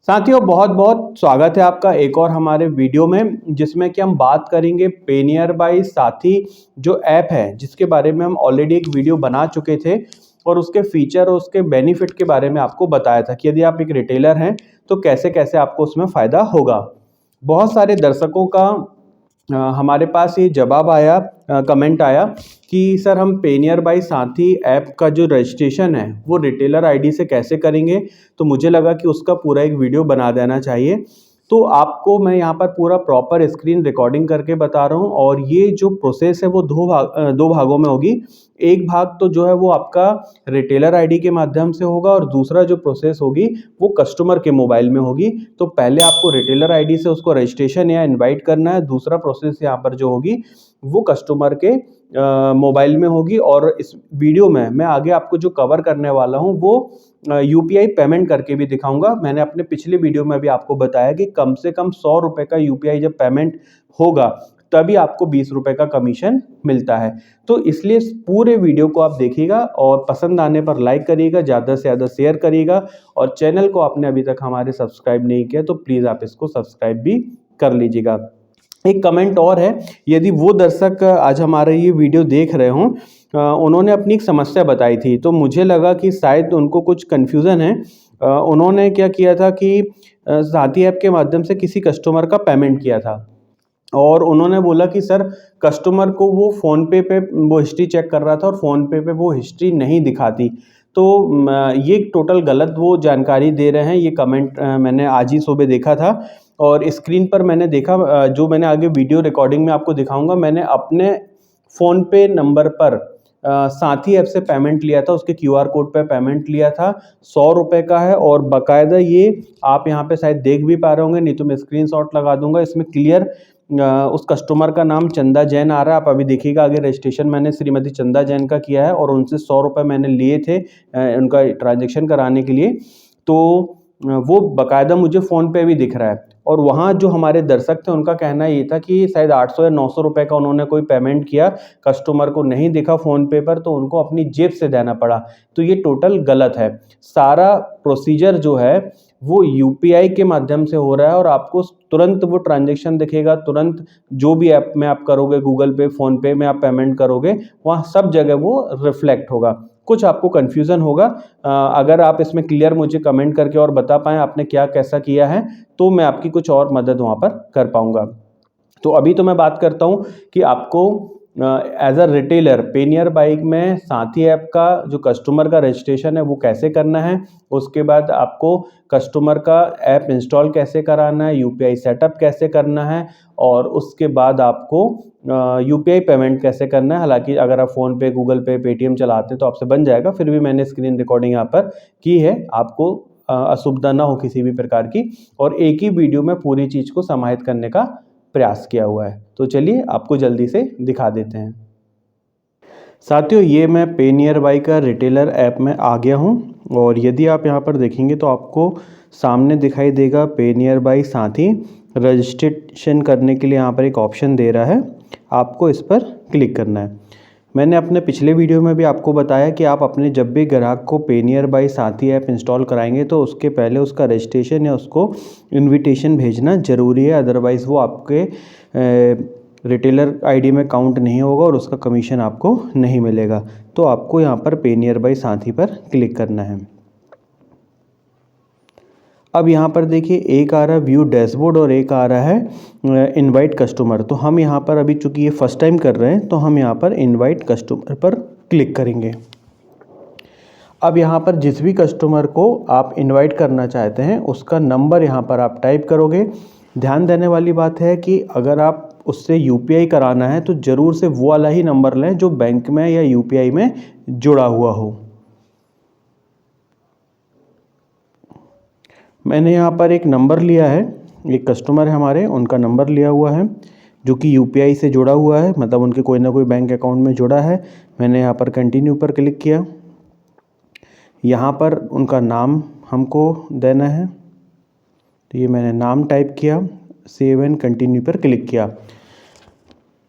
साथियों बहुत बहुत स्वागत है आपका एक और हमारे वीडियो में, जिसमें कि हम बात करेंगे पेनियरबाई साथी जो ऐप है, जिसके बारे में हम ऑलरेडी एक वीडियो बना चुके थे और उसके फीचर और उसके बेनिफिट के बारे में आपको बताया था कि यदि आप एक रिटेलर हैं तो कैसे कैसे आपको उसमें फ़ायदा होगा। बहुत सारे दर्शकों का हमारे पास ये जवाब आया, कमेंट आया कि सर हम पेनियरबाई साथी ऐप का जो रजिस्ट्रेशन है वो रिटेलर आईडी से कैसे करेंगे। तो मुझे लगा कि उसका पूरा एक वीडियो बना देना चाहिए। तो आपको मैं यहाँ पर पूरा प्रॉपर स्क्रीन रिकॉर्डिंग करके बता रहा हूँ और ये जो प्रोसेस है वो दो भागों में होगी। एक भाग तो जो है वो आपका रिटेलर आईडी के माध्यम से होगा और दूसरा जो प्रोसेस होगी वो कस्टमर के मोबाइल में होगी। तो पहले आपको रिटेलर आईडी से उसको रजिस्ट्रेशन या इनवाइट करना है, दूसरा प्रोसेस यहाँ पर जो होगी वो कस्टमर के मोबाइल में होगी। और इस वीडियो में मैं आगे आपको जो कवर करने वाला हूँ वो यूपीआई पेमेंट करके भी दिखाऊंगा। मैंने अपने पिछले वीडियो में भी आपको बताया कि कम से कम 100 रुपये का यूपीआई जब पेमेंट होगा तभी आपको 20 रुपये का कमीशन मिलता है। तो इसलिए इस पूरे वीडियो को आप देखिएगा और पसंद आने पर लाइक करिएगा, ज़्यादा से ज़्यादा शेयर करिएगा और चैनल को आपने अभी तक हमारे सब्सक्राइब नहीं किया तो प्लीज़ आप इसको सब्सक्राइब भी कर लीजिएगा। एक कमेंट और है, यदि वो दर्शक आज हमारे ये वीडियो देख रहे हों, उन्होंने अपनी एक समस्या बताई थी तो मुझे लगा कि शायद उनको कुछ कन्फ्यूज़न है। उन्होंने क्या किया था कि साथी ऐप के माध्यम से किसी कस्टमर का पेमेंट किया था और उन्होंने बोला कि सर कस्टमर को वो फ़ोनपे पे वो हिस्ट्री चेक कर रहा था और फ़ोनपे पे वो हिस्ट्री नहीं दिखाती। तो ये टोटल गलत वो जानकारी दे रहे हैं। ये कमेंट मैंने आज ही सुबह देखा था और स्क्रीन पर मैंने देखा, जो मैंने आगे वीडियो रिकॉर्डिंग में आपको दिखाऊंगा। मैंने अपने फ़ोनपे नंबर पर साथी ऐप से पेमेंट लिया था, उसके क्यूआर कोड पे पेमेंट लिया था, 100 रुपये का है और बाकायदा ये आप यहाँ पे शायद देख भी पा रहे होंगे, नहीं तो मैं स्क्रीनशॉट लगा दूंगा। इसमें क्लियर उस कस्टमर का नाम चंदा जैन आ रहा है। आप अभी देखिएगा आगे रजिस्ट्रेशन मैंने श्रीमती चंदा जैन का किया है और उनसे 100 रुपये मैंने लिए थे उनका ट्रांजेक्शन कराने के लिए। तो वो बाकायदा मुझे फ़ोन पे भी दिख रहा है और वहाँ जो हमारे दर्शक थे उनका कहना ये था कि शायद 800 या 900 रुपये का उन्होंने कोई पेमेंट किया, कस्टमर को नहीं दिखा फ़ोन पे पर तो उनको अपनी जेब से देना पड़ा। तो ये टोटल गलत है। सारा प्रोसीजर जो है वो यूपीआई के माध्यम से हो रहा है और आपको तुरंत वो ट्रांजेक्शन दिखेगा, तुरंत जो भी ऐप में आप करोगे, गूगल पे, फ़ोन पे में आप पेमेंट करोगे, वहाँ सब जगह वो रिफ्लेक्ट होगा। कुछ आपको कन्फ्यूज़न होगा, अगर आप इसमें क्लियर मुझे कमेंट करके और बता पाएँ आपने क्या कैसा किया है तो मैं आपकी कुछ और मदद वहाँ पर कर पाऊँगा। तो अभी तो मैं बात करता हूँ कि आपको एज अ रिटेलर पेनियरबाई में साथी ऐप का जो कस्टमर का रजिस्ट्रेशन है वो कैसे करना है, उसके बाद आपको कस्टमर का ऐप इंस्टॉल कैसे कराना है, यूपीआई सेटअप कैसे करना है और उसके बाद आपको यूपीआई पेमेंट कैसे करना है। हालांकि अगर आप फ़ोनपे, गूगल पे, पेटीएम चलाते हैं तो आपसे बन जाएगा, फिर भी मैंने स्क्रीन रिकॉर्डिंग यहाँ पर की है, आपको असुविधा ना हो किसी भी प्रकार की, और एक ही वीडियो में पूरी चीज़ को समाहित करने का प्रयास किया हुआ है। तो चलिए आपको जल्दी से दिखा देते हैं। साथियों ये मैं पेनियरबाई का रिटेलर ऐप में आ गया हूं और यदि आप यहां पर देखेंगे तो आपको सामने दिखाई देगा पेनियरबाई साथी। रजिस्ट्रेशन करने के लिए यहां पर एक ऑप्शन दे रहा है, आपको इस पर क्लिक करना है। मैंने अपने पिछले वीडियो में भी आपको बताया कि आप अपने जब भी ग्राहक को पेनियरबाई साथी ऐप इंस्टॉल कराएंगे तो उसके पहले उसका रजिस्ट्रेशन या उसको इनविटेशन भेजना ज़रूरी है, अदरवाइज़ वो आपके रिटेलर आईडी में काउंट नहीं होगा और उसका कमीशन आपको नहीं मिलेगा। तो आपको यहाँ पर पेनियरबाई साथी पर क्लिक करना है। अब यहाँ पर देखिए एक आ रहा है व्यू डैशबोर्ड और एक आ रहा है इनवाइट कस्टमर। तो हम यहाँ पर अभी चूँकि ये फर्स्ट टाइम कर रहे हैं तो हम यहाँ पर इनवाइट कस्टमर पर क्लिक करेंगे। अब यहाँ पर जिस भी कस्टमर को आप इनवाइट करना चाहते हैं उसका नंबर यहाँ पर आप टाइप करोगे। ध्यान देने वाली बात है कि अगर आप उससे यूपीआई कराना है तो ज़रूर से वो वाला ही नंबर लें जो बैंक में या यूपीआई में जुड़ा हुआ हो। मैंने यहाँ पर एक नंबर लिया है, एक कस्टमर है हमारे, उनका नंबर लिया हुआ है जो कि यूपीआई से जुड़ा हुआ है, मतलब उनके कोई ना कोई बैंक अकाउंट में जुड़ा है। मैंने यहाँ पर कंटिन्यू पर क्लिक किया। यहाँ पर उनका नाम हमको देना है तो ये मैंने नाम टाइप किया, सेव एंड कंटिन्यू पर क्लिक किया।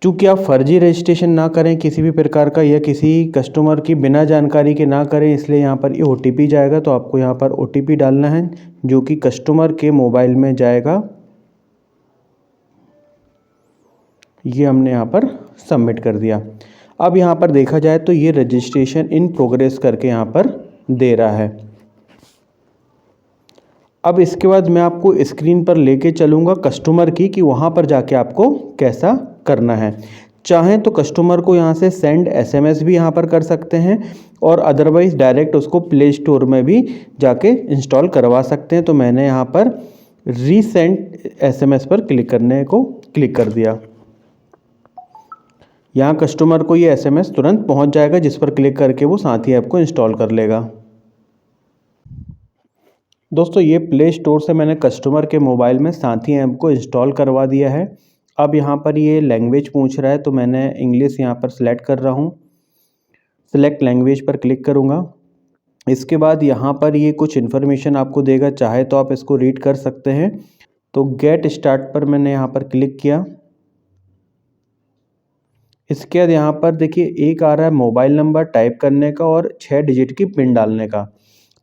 चूँकि आप फर्जी रजिस्ट्रेशन ना करें किसी भी प्रकार का या किसी कस्टमर की बिना जानकारी के ना करें, इसलिए यहाँ पर ये OTP जाएगा। तो आपको यहाँ पर OTP डालना है जो कि कस्टमर के मोबाइल में जाएगा। ये हमने यहाँ पर सबमिट कर दिया। अब यहाँ पर देखा जाए तो ये रजिस्ट्रेशन इन प्रोग्रेस करके यहाँ पर दे रहा है। अब इसके बाद मैं आपको स्क्रीन पर लेके चलूँगा कस्टमर की कि वहाँ पर जाके आपको कैसा करना है। चाहें तो कस्टमर को यहाँ से सेंड SMS भी यहाँ पर कर सकते हैं और अदरवाइज़ डायरेक्ट उसको प्ले स्टोर में भी जाके इंस्टॉल करवा सकते हैं। तो मैंने यहाँ पर रीसेंड SMS पर क्लिक कर दिया। यहाँ कस्टमर को ये SMS तुरंत पहुँच जाएगा, जिस पर क्लिक करके वो साथ ही ऐप को इंस्टॉल कर लेगा। दोस्तों ये प्ले स्टोर से मैंने कस्टमर के मोबाइल में साथी ऐप को इंस्टॉल करवा दिया है। अब यहाँ पर ये लैंग्वेज पूछ रहा है तो मैंने इंग्लिश यहाँ पर सिलेक्ट कर रहा हूँ। सिलेक्ट लैंग्वेज पर क्लिक करूँगा। इसके बाद यहाँ पर ये कुछ इन्फॉर्मेशन आपको देगा, चाहे तो आप इसको रीड कर सकते हैं। तो गेट स्टार्ट पर मैंने यहाँ पर क्लिक किया। इसके बाद यहाँ पर देखिए एक आ रहा है मोबाइल नंबर टाइप करने का और 6 डिजिट की पिन डालने का।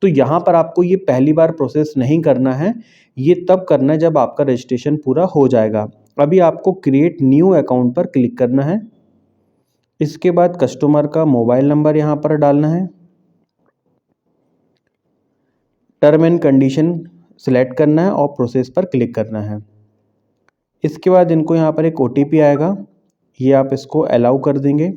तो यहाँ पर आपको ये पहली बार प्रोसेस नहीं करना है, ये तब करना है जब आपका रजिस्ट्रेशन पूरा हो जाएगा। अभी आपको क्रिएट न्यू अकाउंट पर क्लिक करना है। इसके बाद कस्टमर का मोबाइल नंबर यहाँ पर डालना है। टर्म एंड कंडीशन सिलेक्ट करना है और प्रोसेस पर क्लिक करना है। इसके बाद इनको यहाँ पर एक OTP आएगा, ये आप इसको अलाउ कर देंगे।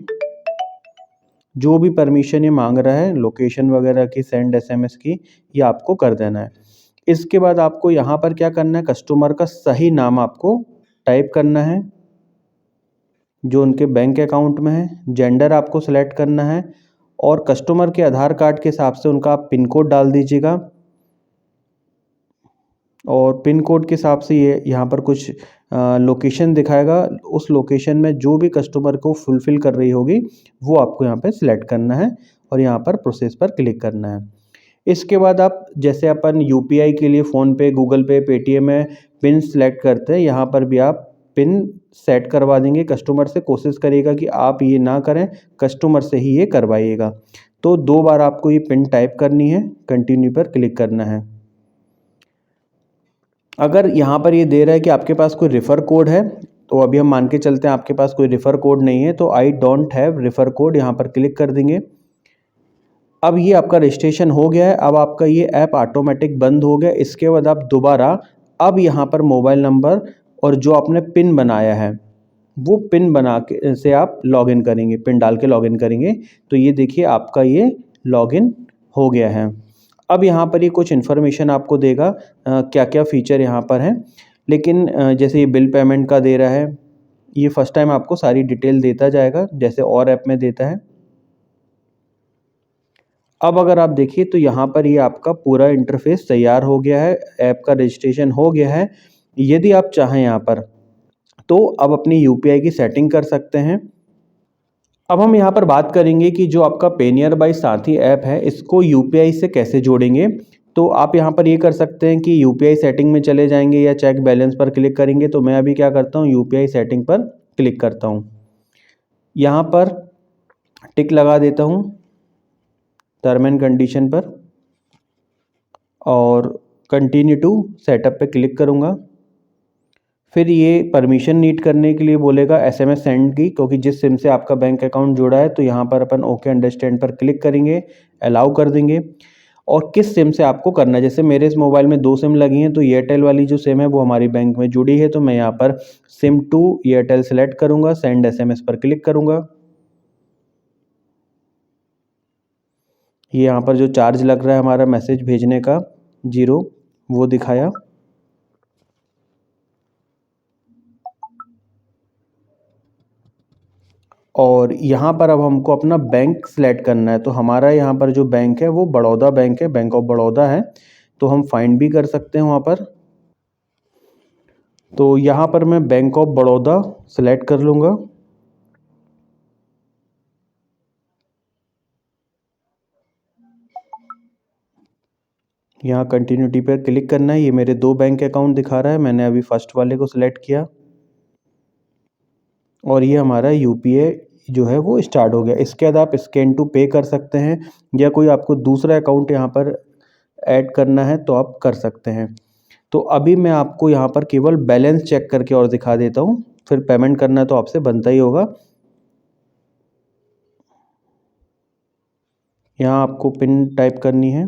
जो भी परमिशन ये मांग रहा है लोकेशन वगैरह की, सेंड SMS की, ये आपको कर देना है। इसके बाद आपको यहाँ पर क्या करना है, कस्टमर का सही नाम आपको टाइप करना है जो उनके बैंक अकाउंट में है। जेंडर आपको सेलेक्ट करना है और कस्टमर के आधार कार्ड के हिसाब से उनका आप पिन कोड डाल दीजिएगा। और पिन कोड के हिसाब से ये यहाँ पर कुछ लोकेशन दिखाएगा, उस लोकेशन में जो भी कस्टमर को फुलफ़िल कर रही होगी वो आपको यहाँ पे सिलेक्ट करना है और यहाँ पर प्रोसेस पर क्लिक करना है। इसके बाद आप जैसे अपन UPI के लिए फ़ोनपे, गूगल पे, पेटीएम में पिन सिलेक्ट करते हैं, यहाँ पर भी आप पिन सेट करवा देंगे। कस्टमर से कोशिश करिएगा कि आप ये ना करें, कस्टमर से ही ये करवाइएगा। तो 2 बार आपको ये पिन टाइप करनी है, कंटिन्यू पर क्लिक करना है। अगर यहाँ पर ये दे रहा है कि आपके पास कोई रेफ़र कोड है, तो अभी हम मान के चलते हैं आपके पास कोई रेफ़र कोड नहीं है, तो I don't have refer code यहाँ पर क्लिक कर देंगे। अब ये आपका रजिस्ट्रेशन हो गया है। अब आपका ये ऐप ऑटोमेटिक बंद हो गया। इसके बाद आप दोबारा अब यहाँ पर मोबाइल नंबर और जो आपने पिन बनाया है वो पिन बना के से आप लॉगिन करेंगे, पिन डाल के लॉगिन करेंगे। तो ये देखिए आपका ये लॉगिन हो गया है। अब यहाँ पर ये कुछ इन्फॉर्मेशन आपको देगा क्या क्या फ़ीचर यहाँ पर हैं, लेकिन जैसे ये बिल पेमेंट का दे रहा है, ये फर्स्ट टाइम आपको सारी डिटेल देता जाएगा जैसे और ऐप में देता है। अब अगर आप देखिए तो यहाँ पर ये आपका पूरा इंटरफेस तैयार हो गया है, ऐप का रजिस्ट्रेशन हो गया है। यदि आप चाहें यहाँ पर तो अब अपनी UPI की सेटिंग कर सकते हैं। अब हम यहाँ पर बात करेंगे कि जो आपका पेनियर बाई साथी ऐप है इसको UPI से कैसे जोड़ेंगे। तो आप यहाँ पर ये कर सकते हैं कि UPI सेटिंग में चले जाएंगे या चेक बैलेंस पर क्लिक करेंगे। तो मैं अभी क्या करता हूँ, UPI सेटिंग पर क्लिक करता हूँ, यहाँ पर टिक लगा देता हूँ टर्म एंड कंडीशन पर और कंटिन्यू टू सेटअप पे क्लिक करूँगा। फिर ये परमिशन नीड करने के लिए बोलेगा SMS सेंड की, क्योंकि जिस सिम से आपका बैंक अकाउंट जुड़ा है। तो यहाँ पर अपन ओके अंडरस्टैंड पर क्लिक करेंगे, अलाउ कर देंगे। और किस सिम से आपको करना है, जैसे मेरे इस मोबाइल में 2 सिम लगी हैं, तो एयरटेल वाली जो सिम है वो हमारी बैंक में जुड़ी है। तो मैं यहाँ पर सिम 2 एयरटेल सेलेक्ट करूँगा, सेंड SMS पर क्लिक करूँगा। ये यहाँ पर जो चार्ज लग रहा है हमारा मैसेज भेजने का 0, वो दिखाया। और यहाँ पर अब हमको अपना बैंक सेलेक्ट करना है। तो हमारा यहाँ पर जो बैंक है वो बड़ौदा बैंक है, बैंक ऑफ बड़ौदा है। तो हम फाइंड भी कर सकते हैं वहाँ पर। तो यहाँ पर मैं बैंक ऑफ बड़ौदा सेलेक्ट कर लूँगा। यहाँ कंटिन्यूटी पर क्लिक करना है। ये मेरे 2 बैंक अकाउंट दिखा रहा है, मैंने अभी फर्स्ट वाले को सिलेक्ट किया और ये हमारा यूपीआई जो है वो स्टार्ट हो गया। इसके बाद आप स्कैन टू पे कर सकते हैं, या कोई आपको दूसरा अकाउंट यहाँ पर ऐड करना है तो आप कर सकते हैं। तो अभी मैं आपको यहाँ पर केवल बैलेंस चेक करके और दिखा देता हूँ, फिर पेमेंट करना तो आपसे बनता ही होगा। यहाँ आपको पिन टाइप करनी है,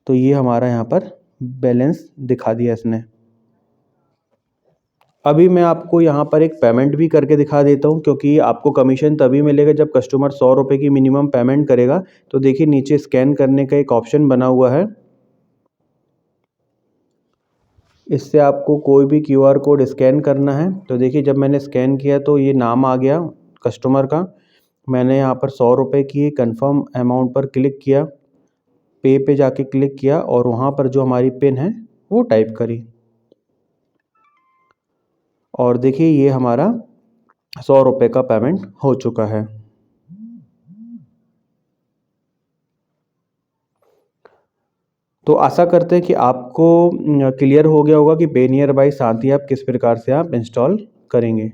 तो ये हमारा यहाँ पर बैलेंस दिखा दिया इसने। अभी मैं आपको यहाँ पर एक पेमेंट भी करके दिखा देता हूँ, क्योंकि आपको कमीशन तभी मिलेगा जब कस्टमर 100 रुपये की मिनिमम पेमेंट करेगा। तो देखिए नीचे स्कैन करने का एक ऑप्शन बना हुआ है, इससे आपको कोई भी क्यूआर कोड स्कैन करना है। तो देखिए जब मैंने स्कैन किया तो ये नाम आ गया कस्टमर का। मैंने यहाँ पर 100 रुपये की कन्फर्म अमाउंट पर क्लिक किया, पे पे जाके क्लिक किया और वहाँ पर जो हमारी पिन है वो टाइप करी, और देखिए ये हमारा 100 रुपये का पेमेंट हो चुका है। तो आशा करते हैं कि आपको क्लियर हो गया होगा कि पेनियर बाई साथी ऐप किस प्रकार से आप इंस्टॉल करेंगे।